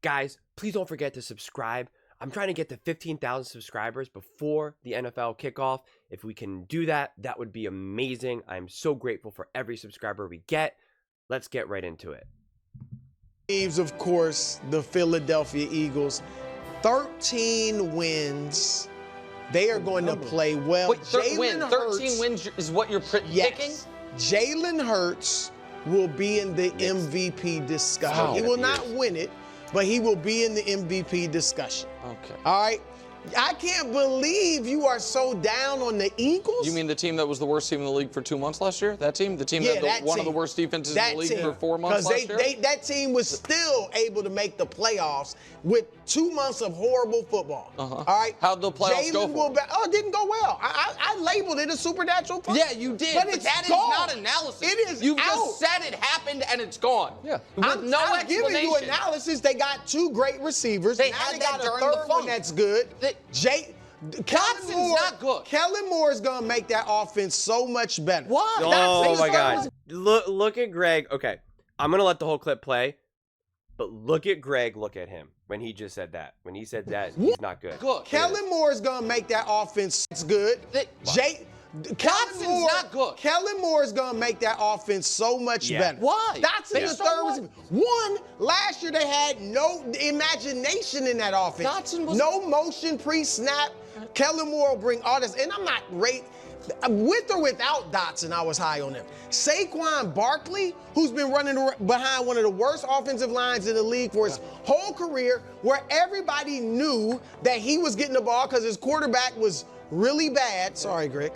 Guys, please don't forget to subscribe. I'm trying to get to 15,000 subscribers before the NFL kickoff. If we can do that, that would be amazing. I'm so grateful for every subscriber we get. Let's get right into it. Of course, the Philadelphia Eagles, 13 wins. They are going to play well. Wait, 13 wins is what you're picking? Yes. Jalen Hurts will be in the MVP discussion. Wow. He will not win it, but he will be in the MVP discussion. Okay. All right? I can't believe you are so down on the Eagles. You mean the team that was the worst team in the league for 2 months last year? That team? The team that had one of the worst defenses in the league for 4 months last year? Because that team was still able to make the playoffs with 2 months of horrible football. All right? How'd the playoffs go for them? It didn't go well. I labeled it a supernatural fun. Yeah, you did. But that is not analysis. It is You out. just said it happened and it's gone. Yeah. With I'm no giving explanation. you analysis. They got 2 great receivers. They now had they that got a during the third funk. one that's good. Dotson's not good. Kellen Moore is going to make that offense so much better. Why? Oh my God. Look at Greg. Okay, I'm going to let the whole clip play, but look at Greg. Look at him when he just said that. When he said that, he's not good. Good. Kellen Moore is going to make that offense good. Dotson's not good. Kellen Moore is going to make that offense so much better. Why? Dotson's the third receiver. One, last year they had no imagination in that offense. Dotson was no motion pre-snap. Kellen Moore will bring all this. And I'm not with or without Dotson, I was high on him. Saquon Barkley, who's been running behind one of the worst offensive lines in the league for his whole career, where everybody knew that he was getting the ball because his quarterback was really bad. Sorry, Greg.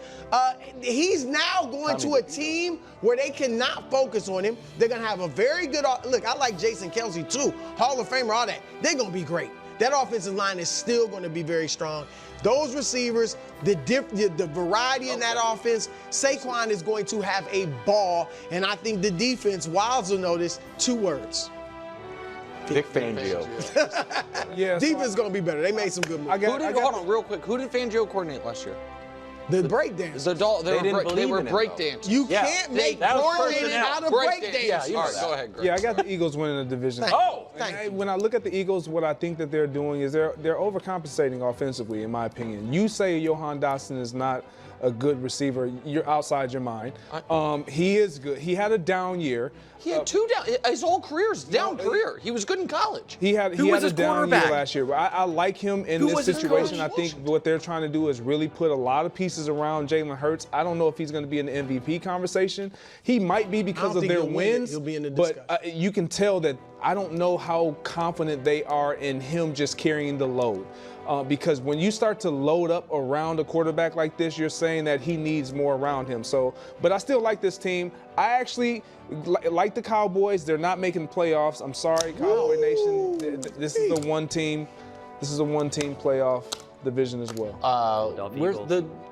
He's now going to a team where they cannot focus on him. They're going to have a very good look, I like Jason Kelsey too. Hall of Famer, all that. They're going to be great. That offensive line is still going to be very strong. Those receivers, the variety in that offense, Saquon is going to have a ball. And I think the defense, Wilds will notice 2 words. Vic Fangio. Yeah, defense is going to be better. They made some good moves. Hold on, real quick. Who did Fangio coordinate last year? The breakdance. They were breakdancers. You can't make coordinating out of breakdance. All right, go ahead, Greg. Yeah, I got the Eagles winning the division. Thank you. When I look at the Eagles, what I think that they're doing is they're overcompensating offensively, in my opinion. You say Johan Dotson is not a good receiver, you're outside your mind. He is good. He had a down year. He had 2 down. His whole career's down career. He was good in college. He had a down year last year. I like him in this situation. I think what they're trying to do is really put a lot of pieces around Jalen Hurts. I don't know if he's going to be in the MVP conversation. He might be because of their wins. He'll be in the discussion. But you can tell that I don't know how confident they are in him just carrying the load. Because when you start to load up around a quarterback like this, you're saying that he needs more around him. But I still like this team. I actually like the Cowboys. They're not making playoffs. I'm sorry, Cowboy Nation. This is a one-team playoff division as well.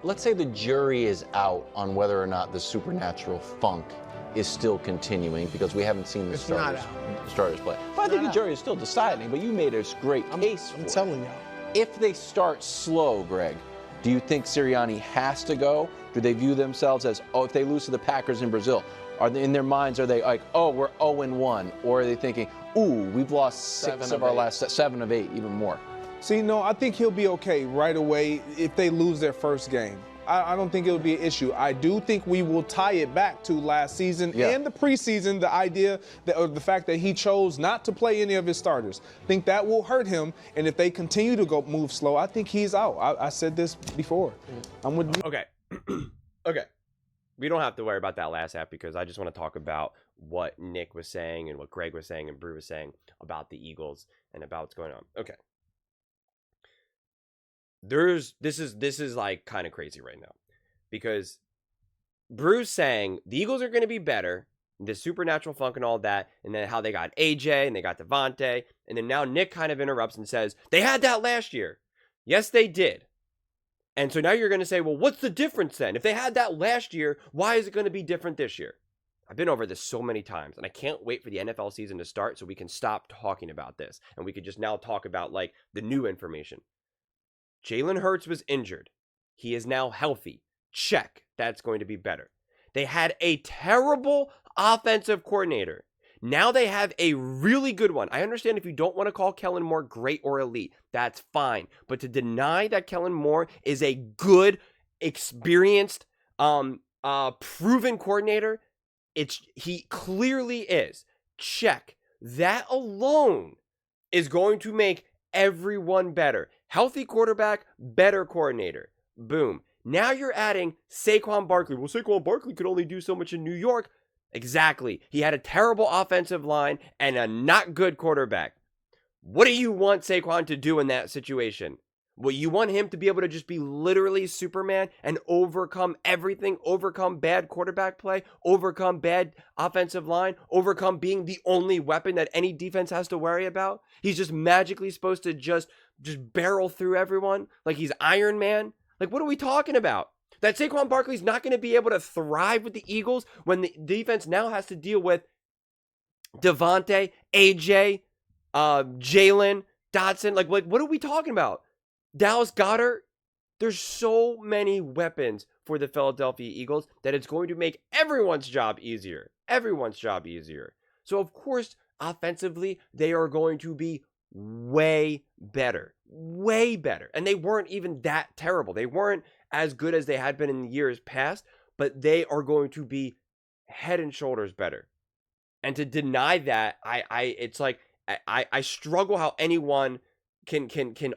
Let's say the jury is out on whether or not the supernatural funk is still continuing because we haven't seen the starters play. But I think the jury is still deciding. But you made a great case. I'm telling y'all. If they start slow, Greg, do you think Sirianni has to go? Do they view themselves as, if they lose to the Packers in Brazil, in their minds, are they like, we're 0-1? Or are they thinking, we've lost 6 of our last 7 of 8, even more? See, no, I think he'll be okay right away if they lose their first game. I don't think it'll be an issue. I do think we will tie it back to last season and the preseason, the idea or the fact that he chose not to play any of his starters. I think that will hurt him, and if they continue to move slow, I think he's out. I said this before. I'm with you. Okay. Okay. We don't have to worry about that last half because I just want to talk about what Nick was saying and what Greg was saying and Brew was saying about the Eagles and about what's going on. Okay. This is like kind of crazy right now because Brew's saying the Eagles are going to be better, the supernatural funk and all that, and then how they got AJ and they got Devontae, and then now Nick kind of interrupts and says they had that last year. Yes, they did. And so now you're going to say, well, what's the difference then? If they had that last year, why is it going to be different this year? I've been over this so many times, and I can't wait for the NFL season to start so we can stop talking about this, and we could just now talk about like the new information. Jalen Hurts was injured. He is now healthy. Check. That's going to be better. They had a terrible offensive coordinator Now they have a really good one. I understand if you don't want to call Kellen Moore great or elite, that's fine. But to deny that Kellen Moore is a good, experienced, proven coordinator, he clearly is. Check. That alone is going to make everyone better. Healthy quarterback, better coordinator. Boom. Now you're adding Saquon Barkley. Well, Saquon Barkley could only do so much in New York. Exactly. He had a terrible offensive line and a not good quarterback. What do you want Saquon to do in that situation? Well, you want him to be able to just be literally Superman and overcome everything, overcome bad quarterback play, overcome bad offensive line, overcome being the only weapon that any defense has to worry about. He's just magically supposed to just barrel through everyone like he's Iron Man. Like, what are we talking about? That Saquon Barkley's not going to be able to thrive with the Eagles when the defense now has to deal with Devontae, AJ, Jalen, Dotson. Like, what are we talking about? Dallas Goedert? There's so many weapons for the Philadelphia Eagles that it's going to make everyone's job easier. Everyone's job easier. So, of course, offensively, they are going to be way better. Way better. And they weren't even that terrible. They weren't as good as they had been in years past, but they are going to be head and shoulders better. And to deny that, it's like I struggle how anyone can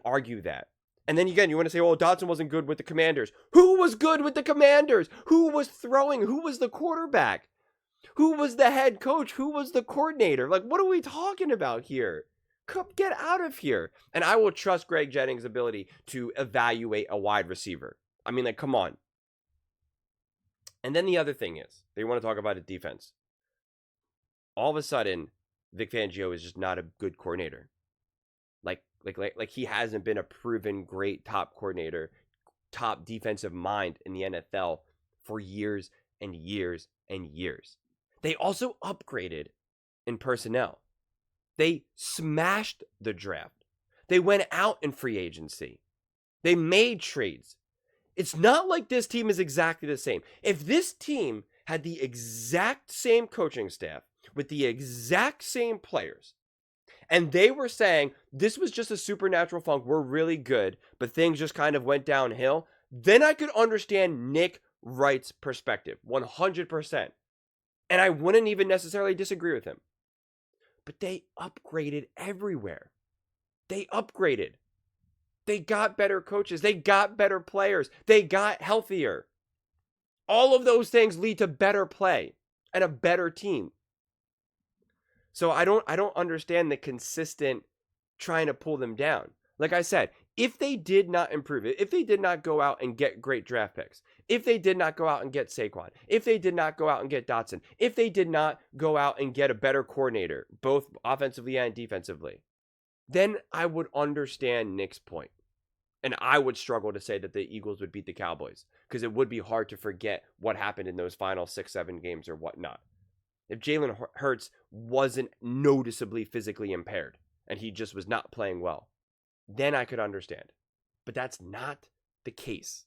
argue that. And then again, you want to say, well, Dotson wasn't good with the Commanders. Who was good with the Commanders? Who was throwing? Who was the quarterback? Who was the head coach? Who was the coordinator? Like, what are we talking about here? Come get out of here. And I will trust Greg Jennings' ability to evaluate a wide receiver. I mean, like, come on. And then the other thing is, they want to talk about a defense. All of a sudden, Vic Fangio is just not a good coordinator. Like he hasn't been a proven great top coordinator, top defensive mind in the NFL for years and years and years. They also upgraded in personnel. They smashed the draft. They went out in free agency. They made trades. It's not like this team is exactly the same. If this team had the exact same coaching staff with the exact same players, and they were saying, this was just a supernatural funk, we're really good, but things just kind of went downhill, then I could understand Nick Wright's perspective, 100%. And I wouldn't even necessarily disagree with him. But they upgraded everywhere. They upgraded. They got better coaches. They got better players. They got healthier. All of those things lead to better play and a better team. So I don't understand the consistent trying to pull them down. Like I said, if they did not improve it, if they did not go out and get great draft picks, if they did not go out and get Saquon, if they did not go out and get Dotson, if they did not go out and get a better coordinator, both offensively and defensively, then I would understand Nick's point. And I would struggle to say that the Eagles would beat the Cowboys because it would be hard to forget what happened in those final 6-7 games or whatnot. If Jalen Hurts wasn't noticeably physically impaired and he just was not playing well, then I could understand. But that's not the case.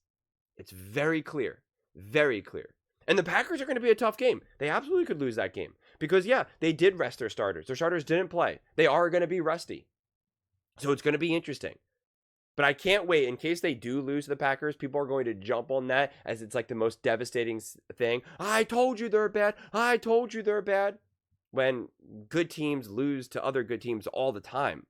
It's very clear. Very clear. And the Packers are going to be a tough game. They absolutely could lose that game. Because, yeah, they did rest their starters. Their starters didn't play. They are going to be rusty. So it's going to be interesting. But I can't wait. In case they do lose to the Packers, people are going to jump on that as it's like the most devastating thing. I told you they're bad. I told you they're bad. When good teams lose to other good teams all the time.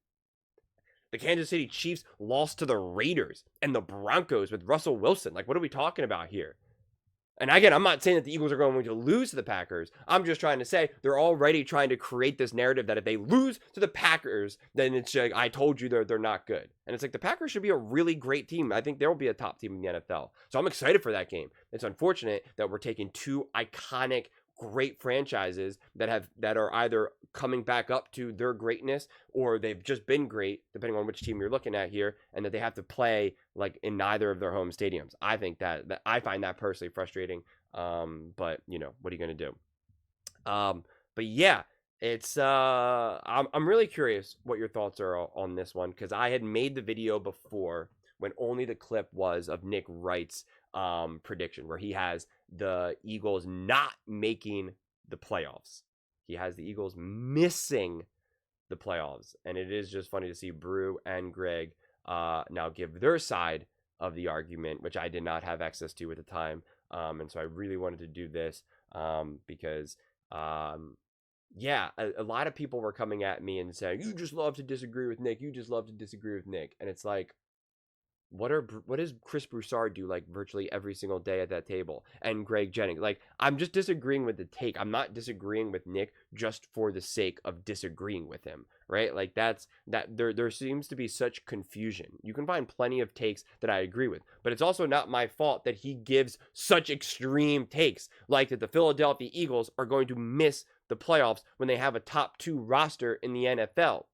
The Kansas City Chiefs lost to the Raiders and the Broncos with Russell Wilson. Like, what are we talking about here? And again, I'm not saying that the Eagles are going to lose to the Packers. I'm just trying to say they're already trying to create this narrative that if they lose to the Packers, then it's like, I told you they're not good. And it's like the Packers should be a really great team. I think they'll be a top team in the NFL. So I'm excited for that game. It's unfortunate that we're taking two iconic, great franchises that are either coming back up to their greatness or they've just been great, depending on which team you're looking at here, and that they have to play like in neither of their home stadiums. I think that I find that personally frustrating. But you know, what are you going to do? But yeah, it's I'm really curious what your thoughts are on this one, because I had made the video before when only the clip was of Nick Wright's prediction, where he has the Eagles not making the playoffs. He has the Eagles missing the playoffs. And it is just funny to see Brew and Greg now give their side of the argument, which I did not have access to at the time. And so I really wanted to do this because, yeah, a lot of people were coming at me and saying, you just love to disagree with Nick. You just love to disagree with Nick. And it's like, what does Chris Broussard do like virtually every single day at that table? And Greg Jennings, like, I'm just disagreeing with the take. I'm not disagreeing with Nick just for the sake of disagreeing with him, right? Like there seems to be such confusion. You can find plenty of takes that I agree with, but it's also not my fault that he gives such extreme takes, like that the Philadelphia Eagles are going to miss the playoffs when they have a top 2 roster in the NFL.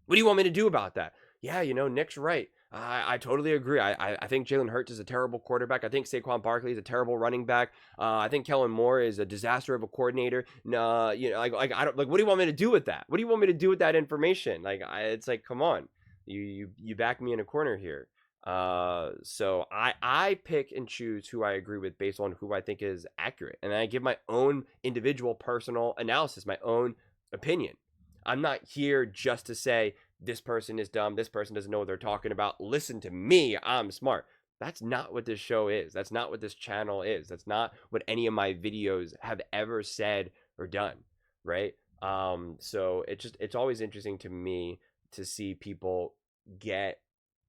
What do you want me to do about that? Yeah, Nick's right. I totally agree. I think Jalen Hurts is a terrible quarterback. I think Saquon Barkley is a terrible running back. I think Kellen Moore is a disaster of a coordinator. No, I don't like. What do you want me to do with that? What do you want me to do with that information? It's like, come on, you back me in a corner here. So I pick and choose who I agree with based on who I think is accurate, and I give my own individual personal analysis, my own opinion. I'm not here just to say this person is dumb, this person doesn't know what they're talking about. Listen to me, I'm smart. That's not what this show is. That's not what this channel is. That's not what any of my videos have ever said or done, right? So it's always interesting to me to see people get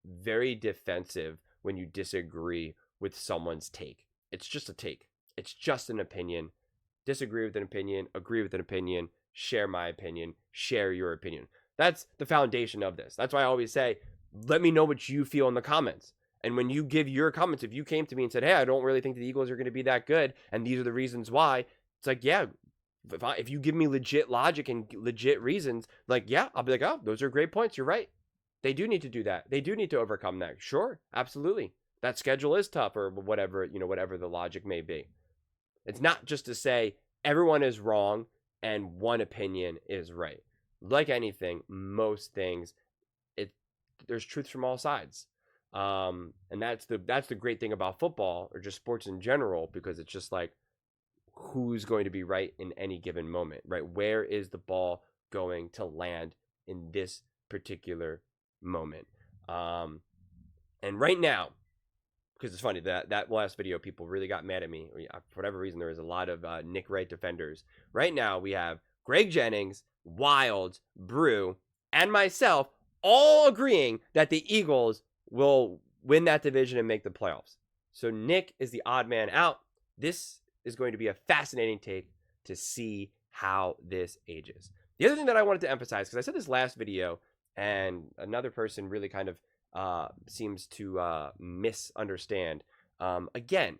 very defensive when you disagree with someone's take. It's just a take. It's just an opinion. Disagree with an opinion, agree with an opinion, share my opinion, share your opinion. That's the foundation of this. That's why I always say, let me know what you feel in the comments. And when you give your comments, if you came to me and said, hey, I don't really think the Eagles are going to be that good, and these are the reasons why, it's like, yeah, if you give me legit logic and legit reasons, like, yeah, I'll be like, oh, those are great points. You're right. They do need to do that. They do need to overcome that. Sure, absolutely. That schedule is tough, or whatever, whatever the logic may be. It's not just to say everyone is wrong and one opinion is right. Like anything, most things, there's truth from all sides. And that's the great thing about football, or just sports in general, because it's just like, who's going to be right in any given moment, right? Where is the ball going to land in this particular moment? And right now, because it's funny, that last video, people really got mad at me. For whatever reason, there was a lot of Nick Wright defenders. Right now, we have Greg Jennings, Wild, Brew, and myself all agreeing that the Eagles will win that division and make the playoffs. So Nick is the odd man out. This is going to be a fascinating take to see how this ages. The other thing that I wanted to emphasize, because I said this last video, and another person really kind of seems to misunderstand. Again,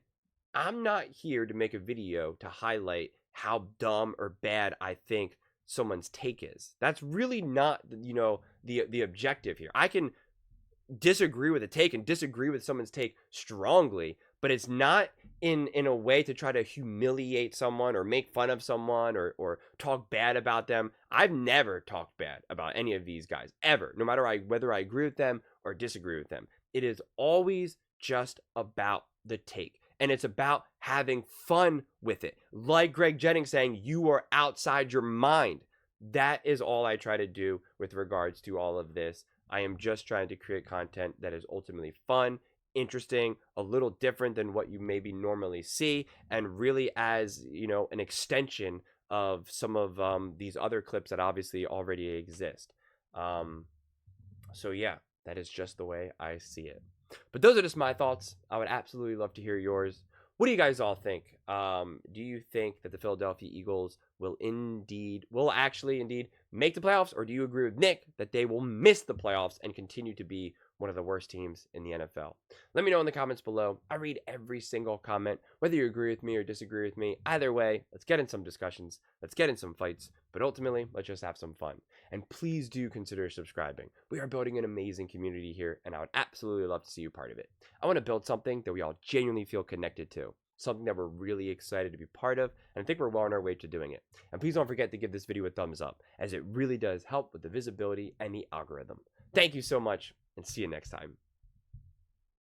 I'm not here to make a video to highlight how dumb or bad I think someone's take is. That's really not, the objective here. I can disagree with a take and disagree with someone's take strongly, but it's not in a way to try to humiliate someone or make fun of someone or talk bad about them. I've never talked bad about any of these guys, ever, no matter whether I agree with them or disagree with them. It is always just about the take. And it's about having fun with it. Like Greg Jennings saying, you are outside your mind. That is all I try to do with regards to all of this. I am just trying to create content that is ultimately fun, interesting, a little different than what you maybe normally see, and really as, an extension of some of these other clips that obviously already exist. So yeah, that is just the way I see it. But those are just my thoughts. I would absolutely love to hear yours. What do you guys all think? Do you think that the Philadelphia Eagles will actually make the playoffs? Or do you agree with Nick that they will miss the playoffs and continue to be one of the worst teams in the NFL? Let me know in the comments below. I read every single comment, whether you agree with me or disagree with me. Either way, let's get in some discussions. Let's get in some fights. But ultimately, let's just have some fun. And please do consider subscribing. We are building an amazing community here, and I would absolutely love to see you part of it. I want to build something that we all genuinely feel connected to. Something that we're really excited to be part of, and I think we're well on our way to doing it. And please don't forget to give this video a thumbs up, as it really does help with the visibility and the algorithm. Thank you so much, and see you next time.